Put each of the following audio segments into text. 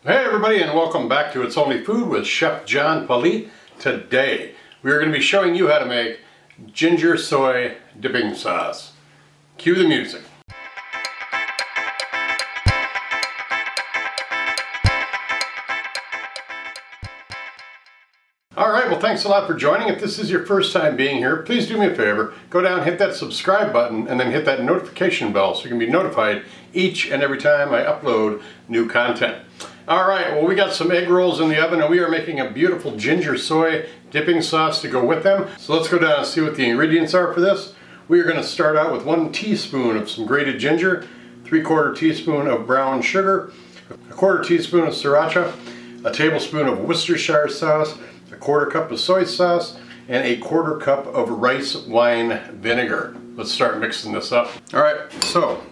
Hey everybody, and welcome back to It's Only Food with Chef John Politte. Today we are going to be showing you how to make ginger soy dipping sauce. Cue the music. Alright, well thanks a lot for joining. If this is your first time being here, please do me a favor. Go down, hit that subscribe button, and then hit that notification bell so you can be notified each and every time I upload new content. Alright, well we got some egg rolls in the oven and we are making a beautiful ginger soy dipping sauce to go with them. So let's go down and see what the ingredients are for this. We are going to start out with 1 teaspoon of some grated ginger, 3/4 teaspoon of brown sugar, 1/4 teaspoon of Sriracha, a tablespoon of Worcestershire sauce, 1/4 cup of soy sauce, and 1/4 cup of rice wine vinegar. Let's start mixing this up. Alright, so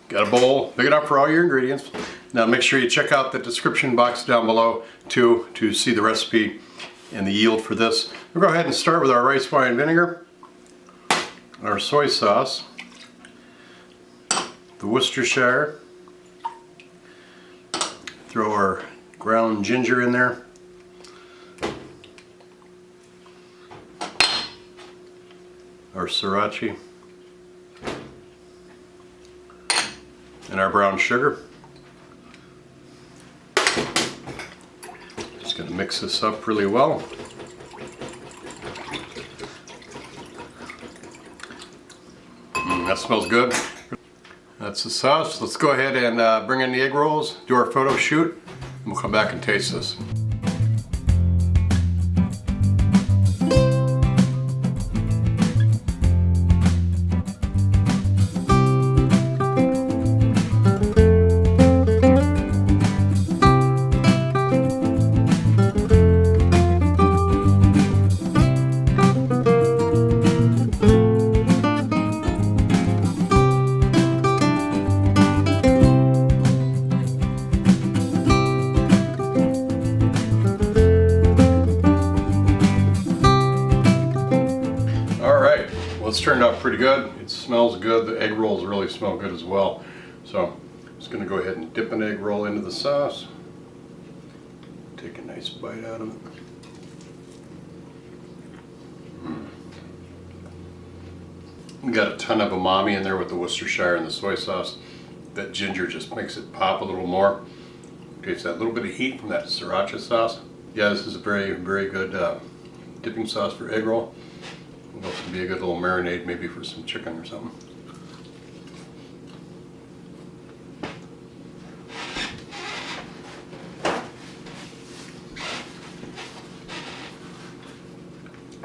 got a bowl big enough for all your ingredients. Now make sure you check out the description box down below too to see the recipe and the yield for this. We'll go ahead and start with our rice wine vinegar, our soy sauce, the Worcestershire, throw our ground ginger in there, our Sriracha, and our brown sugar. Just going to mix this up really well. That smells good. That's the sauce. Let's go ahead and bring in the egg rolls, do our photo shoot, and we'll come back and taste this. It's turned out pretty good. It smells good. The egg rolls really smell good as well. So I'm just going to go ahead and dip an egg roll into the sauce. Take a nice bite out of it. We got a ton of umami in there with the Worcestershire and the soy sauce. That ginger just makes it pop a little more. Gets that little bit of heat from that Sriracha sauce. Yeah, this is a very, very good dipping sauce for egg roll. This would be a good little marinade maybe for some chicken or something.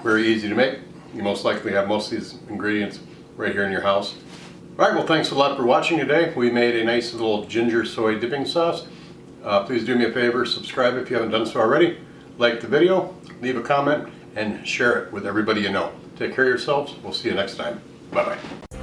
Very easy to make. You most likely have most of these ingredients right here in your house. Alright, well thanks a lot for watching today. We made a nice little ginger soy dipping sauce. Please do me a favor, subscribe if you haven't done so already. Like the video, leave a comment, and share it with everybody you know. Take care of yourselves. We'll see you next time. Bye-bye.